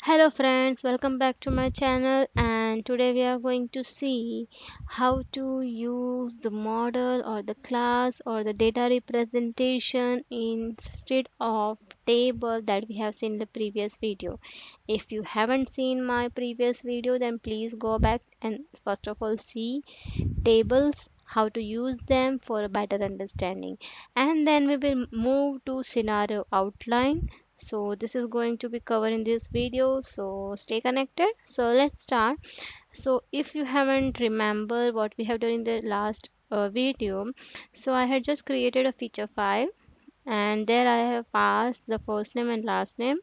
Hello friends, welcome back to my channel, and today we are going to see how to use the model or the class or the data representation instead of table that we have seen in the previous video. If you haven't seen my previous video, then please go back and first of all see tables, how to use them for a better understanding, and then we will move to scenario outline. So this is going to be covered in this video, so stay connected. So let's start. So if you haven't remember what we have done in the last video, so I had just created a feature file, and there I have passed the first name and last name,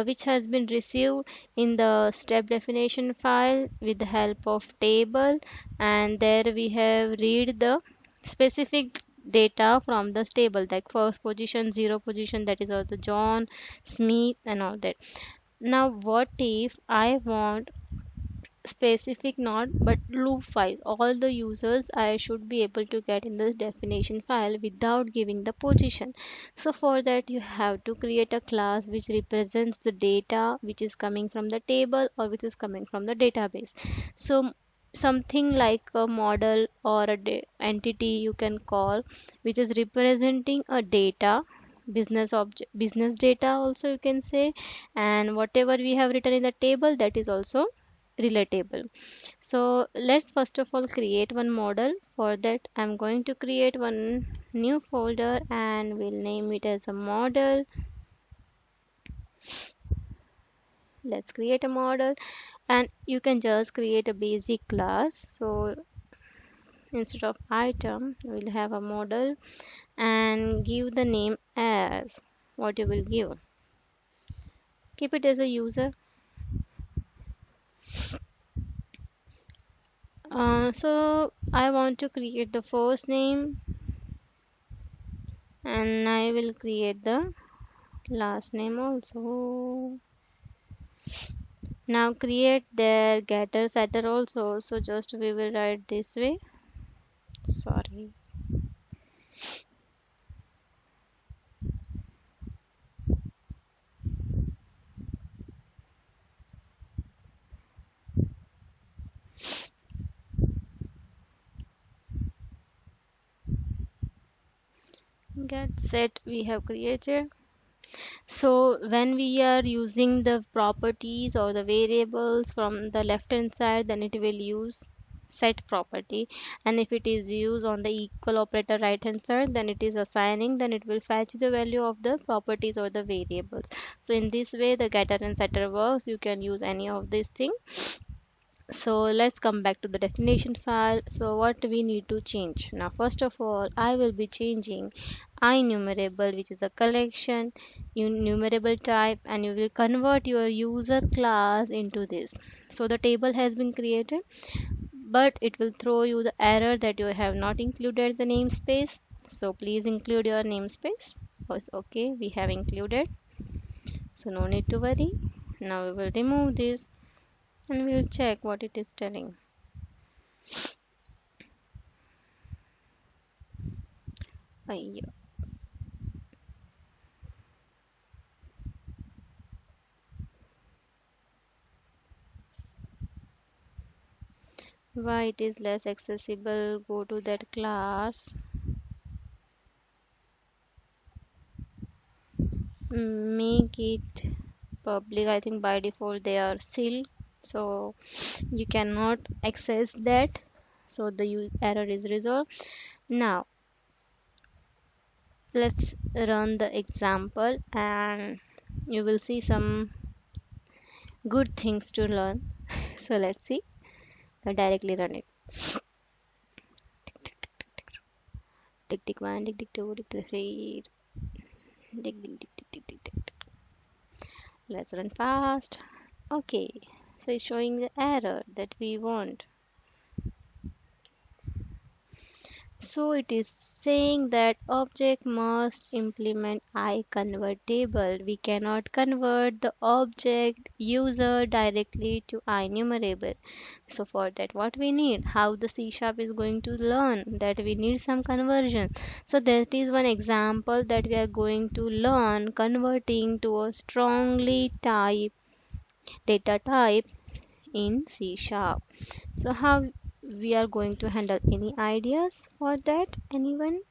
which has been received in the step definition file with the help of table, and there we have read the specific data from this table, like first position, zero position, that is all the John Smith and all that. Now what if I want specific, not but loop files, all the users I should be able to get in this definition file without giving the position. So for that you have to create a class which represents the data which is coming from the table or which is coming from the database. So something like a model or a entity you can call, which is representing a data, business object, business data also you can say, and whatever we have written in the table, that is also relatable. So let's first of all create one model. For that I'm going to create one new folder and we'll name it as a model. Let's create a model, and you can just create a basic class. So instead of item we'll have a model and give the name as what you will give. Keep it as a user. So I want to create the first name and I will create the last name also. Now create their getter setter also, so just we will write this way. Sorry. Get set we have created. So when we are using the properties or the variables from the left hand side, then it will use set property, and if it is used on the equal operator right hand side, then it is assigning, then it will fetch the value of the properties or the variables. So in this way the getter and setter works. You can use any of these things. So let's come back to the definition file. So what we need to change now, first of all I will be changing INumerable, which is a collection enumerable type, and you will convert your user class into this. So the table has been created, but it will throw you the error that you have not included the namespace. So please include your namespace. Okay, we have included, so no need to worry. Now we will remove this and we'll check what it is telling. Ayya. Why it is less accessible? Go to that class, make it public. I think by default they are sealed, so you cannot access that. So the error is resolved. Now let's run the example and you will see some good things to learn. So let's see. I'll directly run it. Tick tick one, tick tick two, tick tick three, tick tick tick tick tick tick tick. Let's run fast. Okay, so it's showing the error that we want. So it is saying that object must implement IConvertable. We cannot convert the object user directly to INumerable. So for that what we need, how the C# is going to learn that we need some conversion. So that is one example that we are going to learn, converting to a strongly typed data type in C sharp. So how we are going to handle? Any ideas for that? Anyone?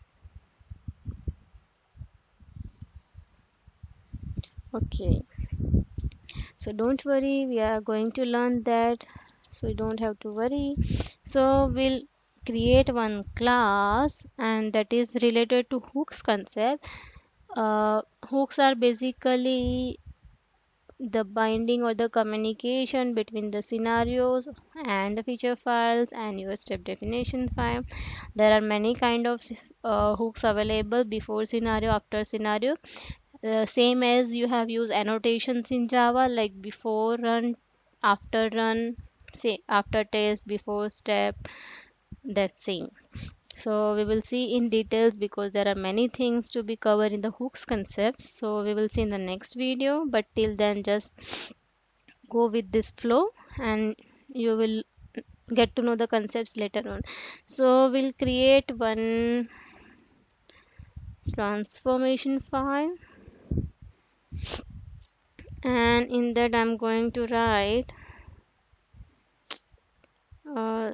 Okay, so don't worry, we are going to learn that, so you don't have to worry. So we'll create one class and that is related to hooks concept. Hooks are basically the binding or the communication between the scenarios and the feature files and your step definition file. There are many kind of hooks available: before scenario, after scenario. Same as you have used annotations in Java, like before run, after run, say after test, before step, that same. So we will see in details because there are many things to be covered in the hooks concept. So we will see in the next video, but till then just go with this flow and you will get to know the concepts later on. So we'll create one transformation file, and in that I'm going to write uh,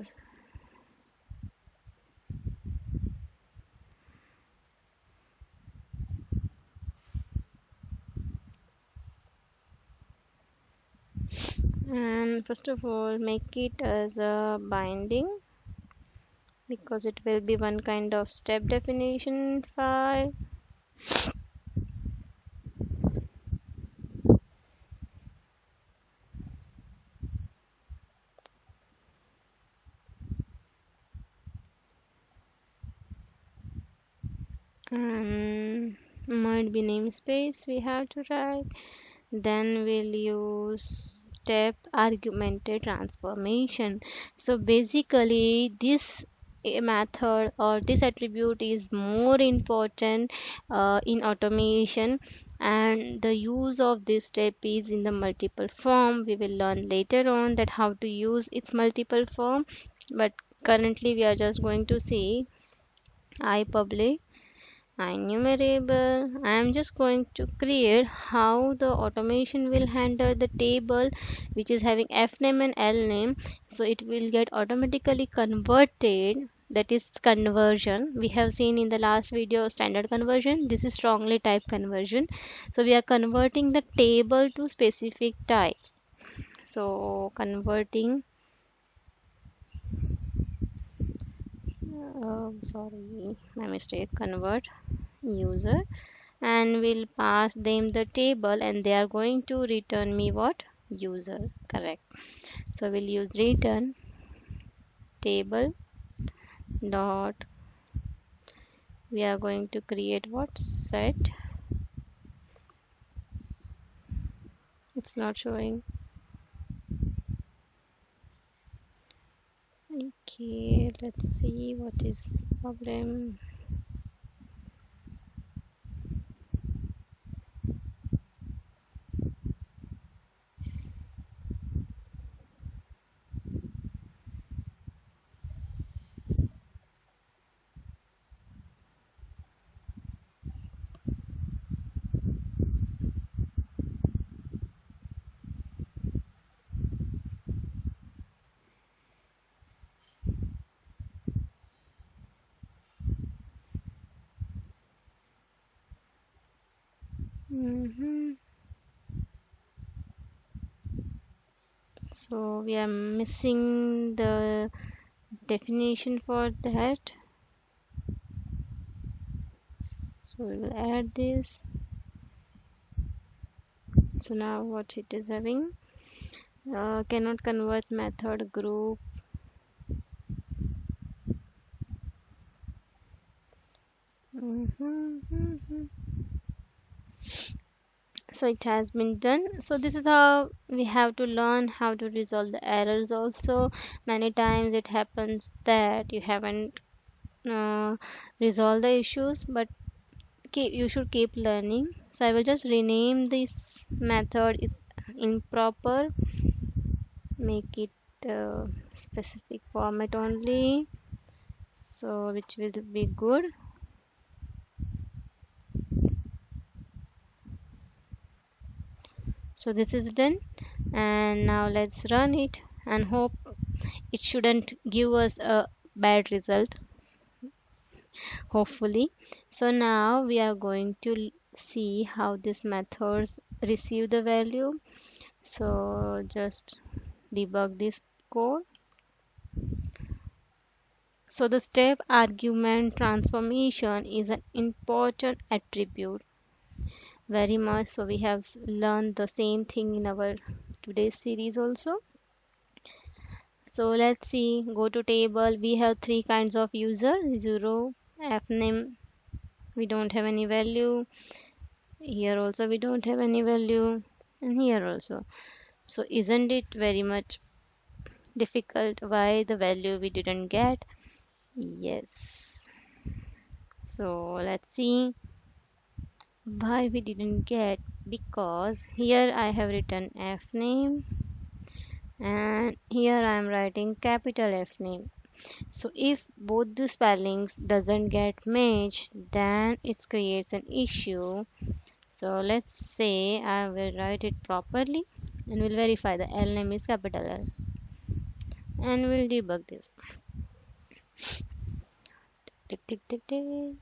and first of all make it as a binding because it will be one kind of step definition file. And might be namespace we have to write. Then we'll use step augmented transformation. So basically this method or this attribute is more important in automation, and the use of this step is in the multiple form. We will learn later on that how to use its multiple form, but currently we are just going to see I public enumerable. I am just going to create how the automation will handle the table which is having f name and l name. So it will get automatically converted. That is conversion. We have seen in the last video standard conversion. This is strongly type conversion. So we are converting the table to specific types. So converting, sorry, my mistake, convert user, and we'll pass them the table and they are going to return me what? User. Correct. So we'll use return table dot, we are going to create what? Set. It's not showing. Okay, let's see what is the problem. hmm So we are missing the definition for that. So we will add this. So now what it is having? Cannot convert method group. Mhm. So it has been done. So this is how we have to learn how to resolve the errors also. Many times it happens that you haven't uh, resolved the issues, but you should keep learning. So I will just rename this method. It's improper, make it specific format only, so which will be good. So this is done. And now let's run it and hope it shouldn't give us a bad result, hopefully. So now we are going to see how these methods receive the value. So just debug this code. So the step argument transformation is an important attribute very much. So we have learned the same thing in our today's series also. So let's see, go to table. We have three kinds of user: zero, fname, we don't have any value. Here also we don't have any value, and here also. So isn't it very much difficult? Why the value we didn't get? Yes. So let's see why we didn't get, because here I have written f name and here I am writing capital F name. So if both the spellings doesn't get matched, then it creates an issue. So let's say I will write it properly and we'll verify the L name is capital L, and we'll debug this. Tick tick tick tick.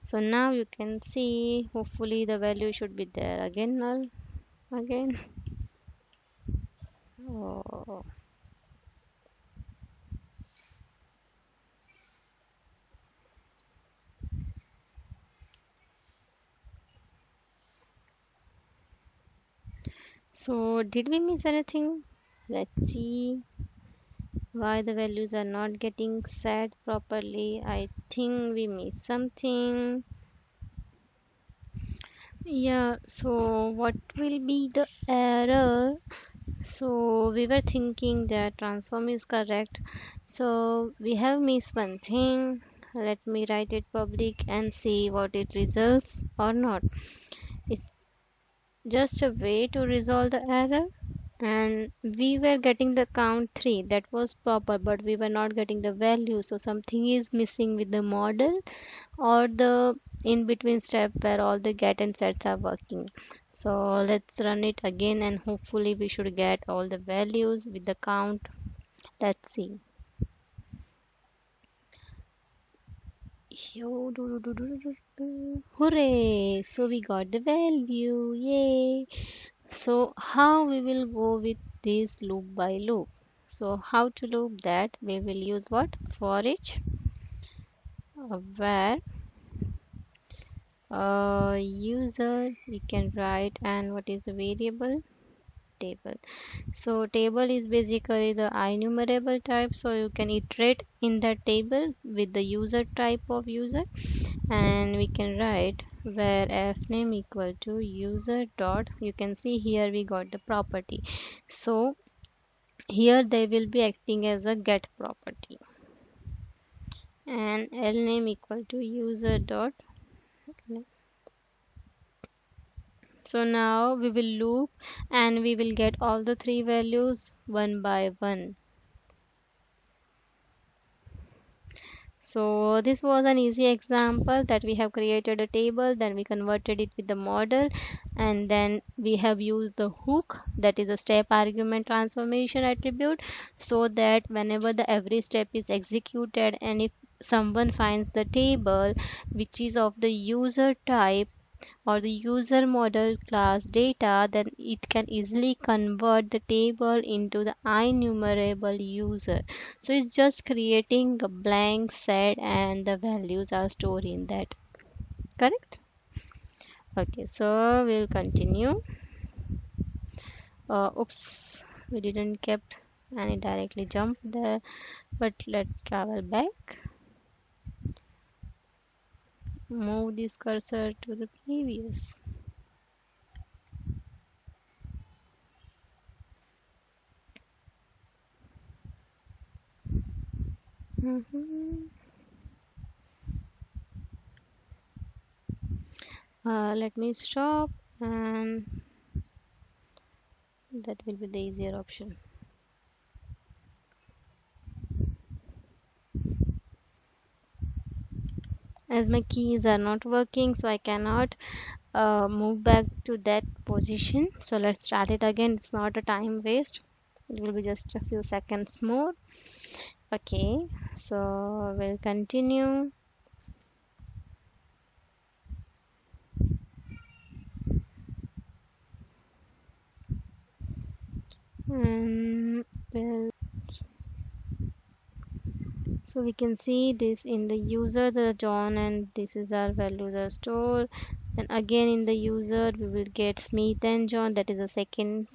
So now you can see, hopefully the value should be there. Again null, again. Oh. So did we miss anything? Let's see why the values are not getting set properly. I think we missed something. Yeah, so what will be the error? So we were thinking that transform is correct. So we have missed one thing. Let me write it public and see what it results or not. It's just a way to resolve the error. And we were getting the count 3, that was proper, but we were not getting the value. So something is missing with the model or the in between step where all the get and sets are working. So let's run it again and hopefully we should get all the values with the count. Let's see. Hooray! So we got the value. Yay! So how we will go with this loop by loop? So how to loop that? We will use what? For each, where user we can write, and what is the variable? Table. So table is basically the enumerable type, so you can iterate in that table with the user type of user, and we can write where f name equal to user dot, you can see here we got the property. So here they will be acting as a get property, and L name equal to user dot. So now we will loop and we will get all the three values one by one. So this was an easy example that we have created a table, then we converted it with the model, and then we have used the hook, that is a step argument transformation attribute, so that whenever the every step is executed and if someone finds the table which is of the user type or the user model class data, then it can easily convert the table into the enumerable user. So it's just creating a blank set and the values are stored in that. Correct? Okay, so we'll continue. Oops, we didn't kept and it directly jumped there, but let's travel back. Move this cursor to the previous. Mhm. Let me stop, and that will be the easier option. As my keys are not working, so I cannot move back to that position. So let's start it again. It's not a time waste, it will be just a few seconds more. Okay, so we'll continue. Well, so we can see this in the user, the John, and this is our values are stored. And again in the user we will get Smith and John, that is the second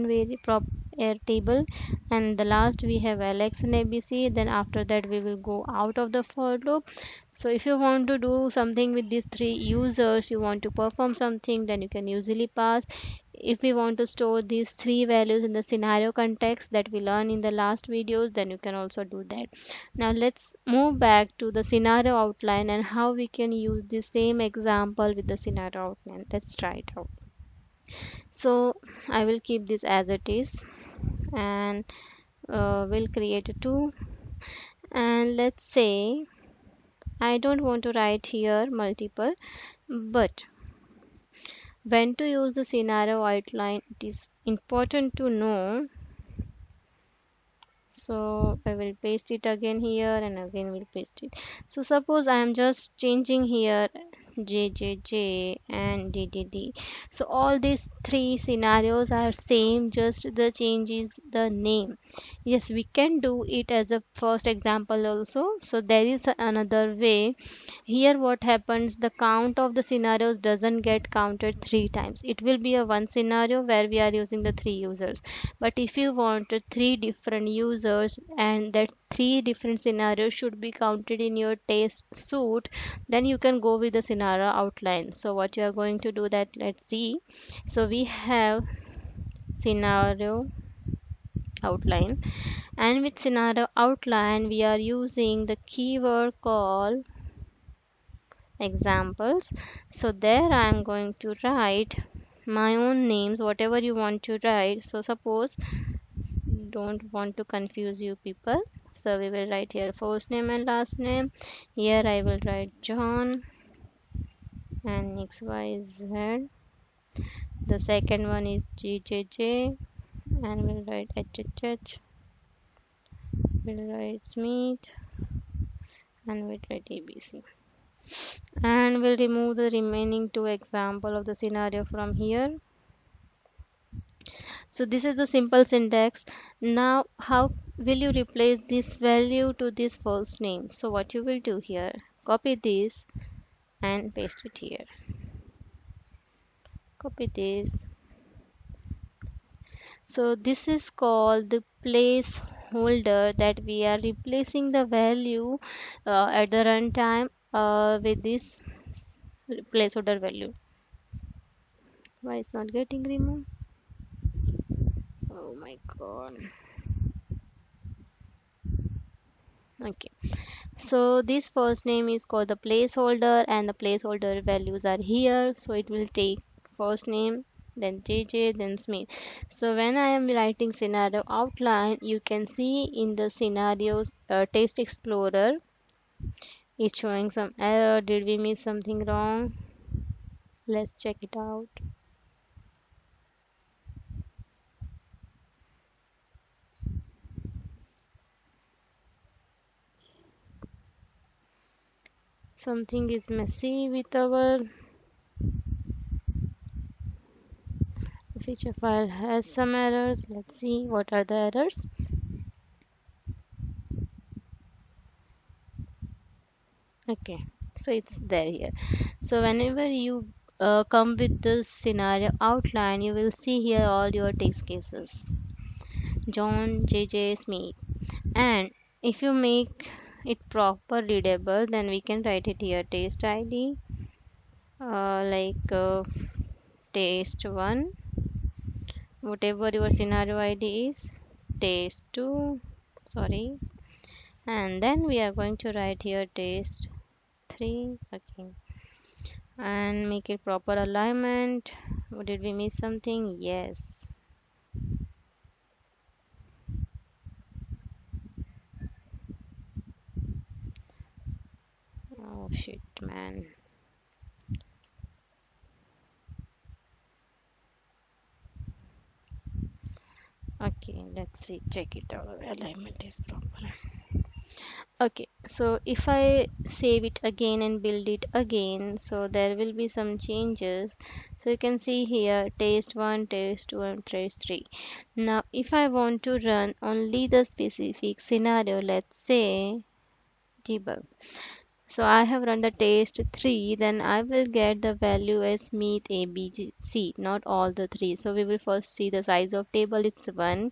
very prop air table, and the last we have Alex and ABC. Then after that we will go out of the for loop. So if you want to do something with these three users, you want to perform something, then you can usually pass. If we want to store these three values in the scenario context that we learned in the last videos, then you can also do that. Now let's move back to the scenario outline and how we can use the same example with the scenario outline. Let's try it out. So I will keep this as it is, and we'll create a 2, and let's say I don't want to write here multiple, but when to use the scenario outline, it is important to know. So I will paste it again here, and again we'll paste it. So suppose I am just changing here JJJ and DDD. So all these three scenarios are same, just the change is the name. Yes, we can do it as a first example also. So there is another way. Here what happens, the count of the scenarios doesn't get counted three times. It will be a one scenario where we are using the three users. But if you want three different users and that three different scenarios should be counted in your test suite, then you can go with the scenario outline. So what you are going to do, that let's see. So we have scenario outline, and with scenario outline we are using the keyword called examples. So there I am going to write my own names, whatever you want to write. So suppose, don't want to confuse you people, so we will write here first name and last name. Here I will write John and XYZ. The second one is GJJ, and we'll write HHH. We'll write Smith, and we'll write ABC. And we'll remove the remaining two example of the scenario from here. So this is the simple syntax. Now how will you replace this value to this first name? So what you will do here, copy this and paste it here. Copy this. So this is called the placeholder, that we are replacing the value at the runtime with this placeholder value. Why it's not getting removed? Oh my god. Okay, so this first name is called the placeholder, and the placeholder values are here. So it will take first name, then JJ, then Smith. So when I am writing scenario outline, you can see in the scenarios test explorer, it's showing some error. Did we miss something wrong? Let's check it out. Something is messy with our feature file, has some errors. Let's see what are the errors. Okay, so it's there here. So whenever you come with the scenario outline, you will see here all your test cases, John, JJ, Smith. And if you make it proper readable, then we can write it here test ID, like test 1, whatever your scenario ID is, test 2, sorry, and then we are going to write here test 3. Okay, and make it proper alignment. Did we miss something? Yes. Oh shit, man. Okay, let's see, check it out. Alignment is proper. Okay, so if I save it again and build it again, so there will be some changes. So you can see here test 1, test 2, and test 3. Now, if I want to run only the specific scenario, let's say debug. So I have run the test 3, then I will get the value as meet A, B, C, not all the 3. So we will first see the size of table, it's 1,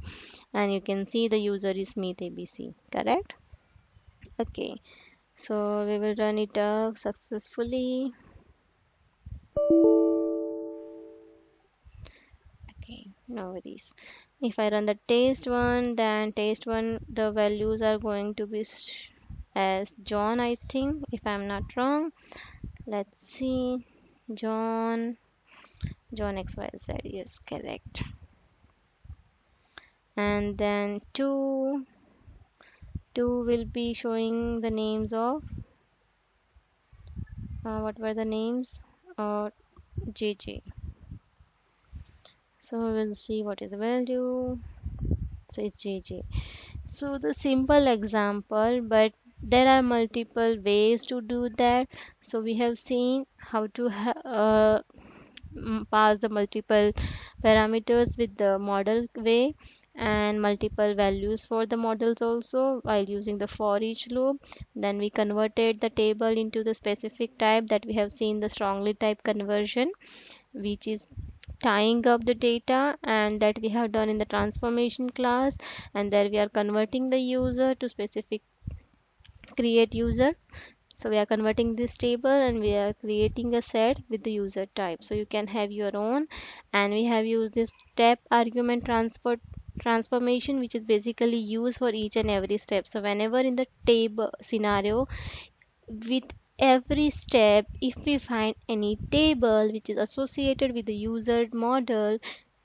and you can see the user is meet A, B, C, correct? Okay, so we will run it successfully. Okay, no worries. If I run the test one, then test one, the values are going to be as John, I think, if I'm not wrong. Let's see. John, John XYZ, yes, correct. And then two will be showing the names of, what were the names? JJ. So we'll see what is the value. So it's JJ. So the simple example, but there are multiple ways to do that. So we have seen how to pass the multiple parameters with the model way and multiple values for the models also while using the for each loop. Then we converted the table into the specific type that we have seen the strongly type conversion, which is tying up the data, and that we have done in the transformation class, and there we are converting the user to specific create user. So we are converting this table and we are creating a set with the user type, so you can have your own. And we have used this step argument transformation, which is basically used for each and every step. So whenever in the table scenario, with every step, if we find any table which is associated with the user model,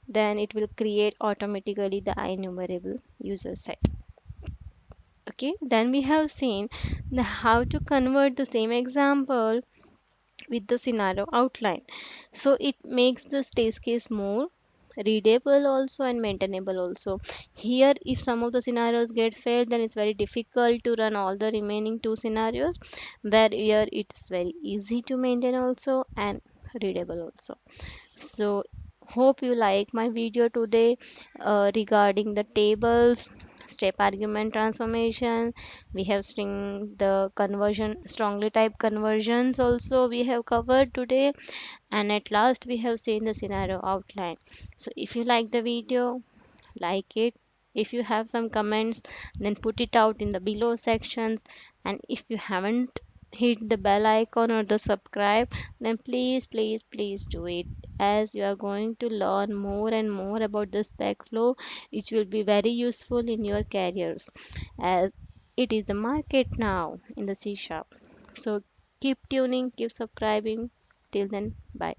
then it will create automatically the enumerable user set. Okay, then we have seen how to convert the same example with the scenario outline. So it makes the test case more readable also and maintainable also. Here, if some of the scenarios get failed, then it's very difficult to run all the remaining two scenarios, where here it's very easy to maintain also and readable also. So hope you like my video today regarding the tables, step argument transformation. We have seen the conversion, strongly type conversions also we have covered today, and at last we have seen the scenario outline. So if you like the video, like it. If you have some comments, then put it out in the below sections. And if you haven't hit the bell icon or the subscribe, then please do it, as you are going to learn more and more about the Specflow, which will be very useful in your careers, as it is the market now in the C sharp. So keep tuning, keep subscribing. Till then, bye.